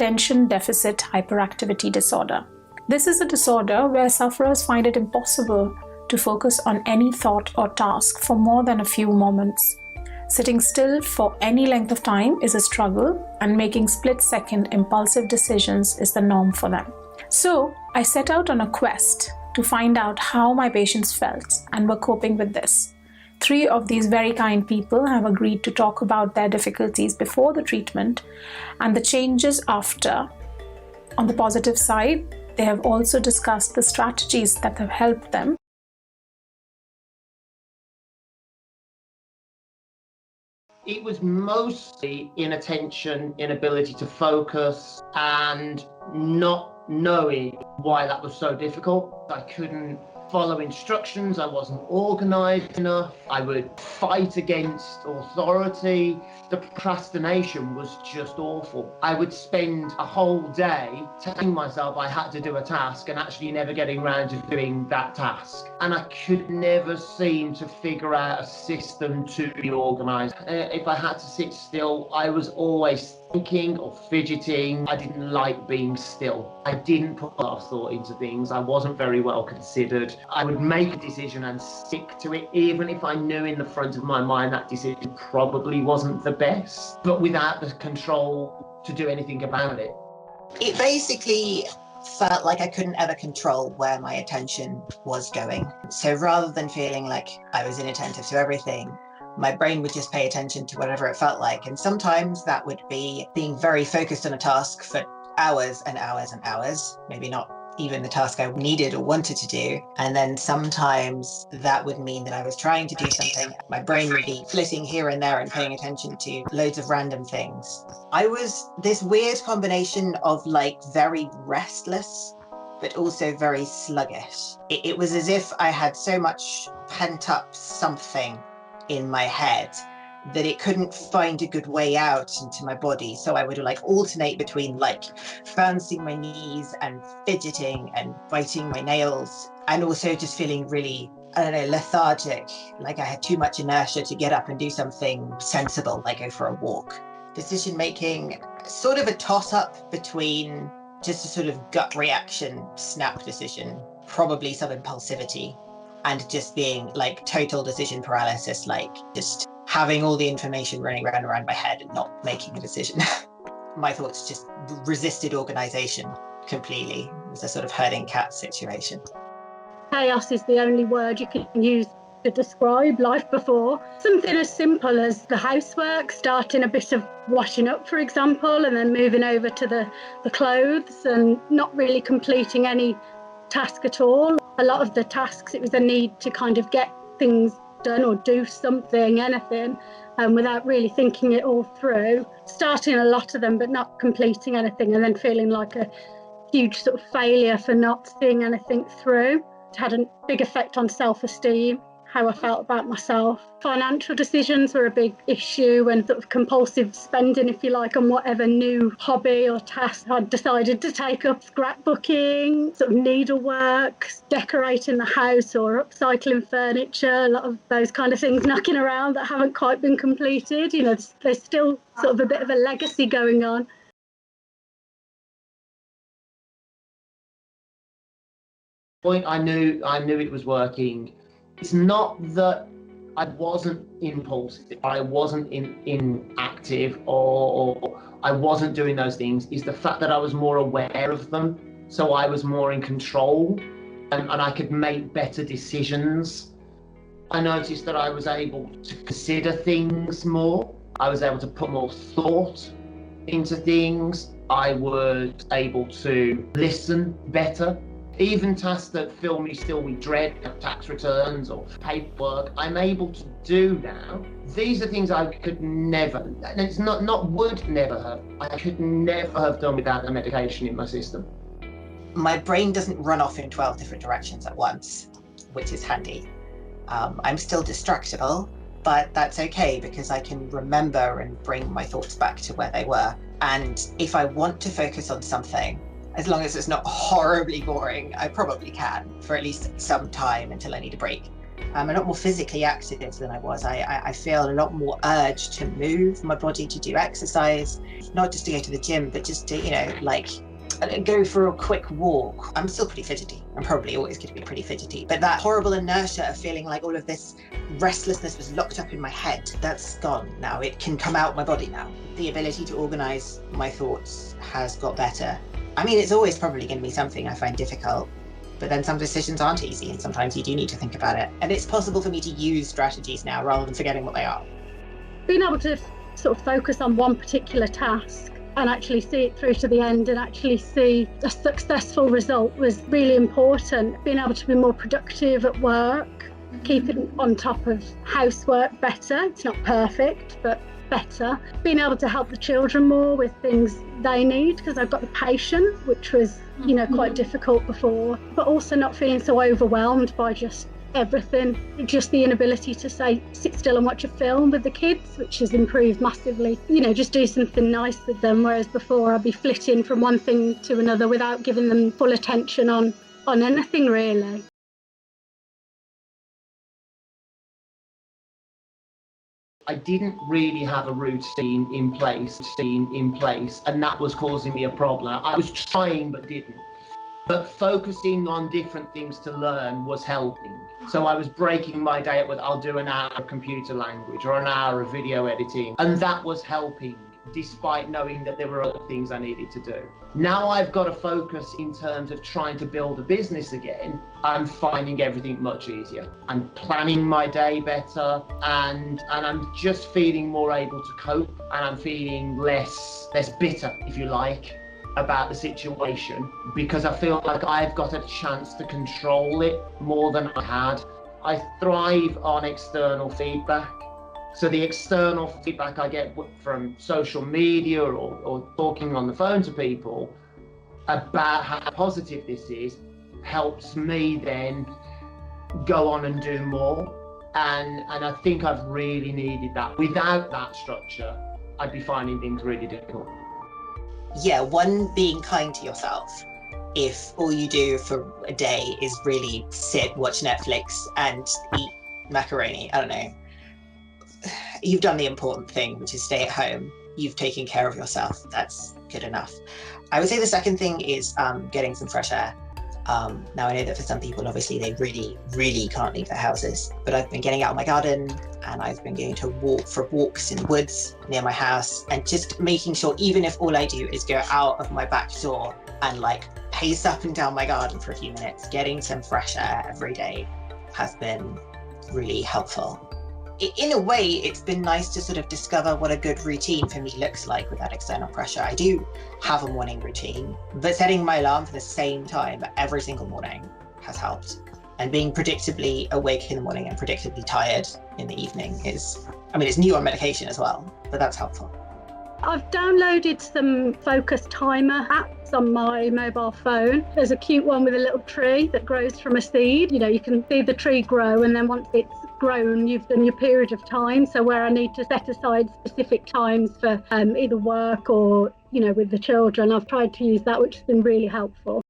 attention deficit hyperactivity disorder. This is a disorder where sufferers find it impossible to focus on any thought or task for more than a few moments. Sitting still for any length of time is a struggle, and making split-second impulsive decisions is the norm for them. So, I set out on a quest to find out how my patients felt and were coping with this. 3 of these very kind people have agreed to talk about their difficulties before the treatment and the changes after. On the positive side, they have also discussed the strategies that have helped them. It was mostly inattention, inability to focus, and not knowing why that was so difficult. I couldn't follow instructions, I wasn't organised enough, I would fight against authority. The procrastination was just awful. I would spend a whole day telling myself I had to do a task and actually never getting around to doing that task. And I could never seem to figure out a system to be organised. If I had to sit still, I was always thinking or fidgeting. I didn't like being still. I didn't put a lot of thought into things. I wasn't very well considered. I would make a decision and stick to it, even if I knew in the front of my mind that decision probably wasn't the best, but without the control to do anything about it. It basically felt like I couldn't ever control where my attention was going. So rather than feeling like I was inattentive to everything, my brain would just pay attention to whatever it felt like. And sometimes that would be being very focused on a task for hours and hours and hours, maybe not even the task I needed or wanted to do. And then sometimes that would mean that I was trying to do something. My brain would be flitting here and there and paying attention to loads of random things. I was this weird combination of like very restless, but also very sluggish. It was as if I had so much pent up something in my head that it couldn't find a good way out into my body. So I would like alternate between like bouncing my knees and fidgeting and biting my nails, and also just feeling really, I don't know, lethargic, like I had too much inertia to get up and do something sensible, like go for a walk. Decision making, sort of a toss up between just a sort of gut reaction, snap decision, probably some impulsivity, and just being like total decision paralysis, like just having all the information running around my head and not making a decision. My thoughts just resisted organisation completely. It was a sort of herding cat situation. Chaos is the only word you can use to describe life before. Something as simple as the housework, starting a bit of washing up, for example, and then moving over to the clothes and not really completing any task at all. A lot of the tasks, it was a need to kind of get things done or do something, anything, without really thinking it all through. Starting a lot of them, but not completing anything, and then feeling like a huge sort of failure for not seeing anything through. It had a big effect on self-esteem, how I felt about myself. Financial decisions were a big issue, and sort of compulsive spending, if you like, on whatever new hobby or task I'd decided to take up. Scrapbooking, sort of needlework, decorating the house or upcycling furniture, a lot of those kind of things knocking around that haven't quite been completed. You know, there's still sort of a bit of a legacy going on. Point I knew it was working. It's not that I wasn't impulsive, I wasn't inactive, or I wasn't doing those things. It's the fact that I was more aware of them, so I was more in control, and I could make better decisions. I noticed that I was able to consider things more. I was able to put more thought into things. I was able to listen better. Even tasks that fill me still with dread, like tax returns or paperwork, I'm able to do now. These are things I could never, and it's not would never have, I could never have done without the medication in my system. My brain doesn't run off in 12 different directions at once, which is handy. I'm still distractible, but that's okay because I can remember and bring my thoughts back to where they were. And if I want to focus on something, as long as it's not horribly boring, I probably can for at least some time until I need a break. I'm a lot more physically active than I was. I feel a lot more urge to move my body, to do exercise, not just to go to the gym, but just to, like go for a quick walk. I'm still pretty fidgety. I'm probably always going to be pretty fidgety, but that horrible inertia of feeling like all of this restlessness was locked up in my head, that's gone now. It can come out my body now. The ability to organize my thoughts has got better. I mean, it's always probably going to be something I find difficult, but then some decisions aren't easy and sometimes you do need to think about it. And it's possible for me to use strategies now rather than forgetting what they are. Being able to sort of focus on one particular task and actually see it through to the end and actually see a successful result was really important. Being able to be more productive at work, keeping on top of housework better. It's not perfect, but better. Being able to help the children more with things they need, because I've got the patient, which was, quite difficult before, but also not feeling so overwhelmed by just everything. Just the inability to sit still and watch a film with the kids, which has improved massively. Just do something nice with them, whereas before I'd be flitting from one thing to another without giving them full attention on anything really. I didn't really have a routine in place, and that was causing me a problem. I was trying but didn't. But focusing on different things to learn was helping. So I was breaking my day up with, I'll do an hour of computer language or an hour of video editing, and that was helping, despite knowing that there were other things I needed to do. Now I've got to focus in terms of trying to build a business again. I'm finding everything much easier. I'm planning my day better, and I'm just feeling more able to cope, and I'm feeling less bitter, if you like, about the situation, because I feel like I've got a chance to control it more than I had. I thrive on external feedback. So the external feedback I get from social media or talking on the phone to people about how positive this is helps me then go on and do more. And I think I've really needed that. Without that structure, I'd be finding things really difficult. Yeah, one, being kind to yourself. If all you do for a day is really sit, watch Netflix and eat macaroni, I don't know. You've done the important thing, which is stay at home. You've taken care of yourself. That's good enough. I would say the second thing is getting some fresh air. Now I know that for some people, obviously, they really, really can't leave their houses, but I've been getting out of my garden and I've been going to walks in the woods near my house, and just making sure, even if all I do is go out of my back door and pace up and down my garden for a few minutes, getting some fresh air every day has been really helpful. In a way, it's been nice to sort of discover what a good routine for me looks like without external pressure. I do have a morning routine, but setting my alarm for the same time every single morning has helped. And being predictably awake in the morning and predictably tired in the evening it's new on medication as well, but that's helpful. I've downloaded some focus timer apps on my mobile phone. There's a cute one with a little tree that grows from a seed. You can see the tree grow, and then once it's grown, you've done your period of time. So where I need to set aside specific times for either work or, with the children, I've tried to use that, which has been really helpful.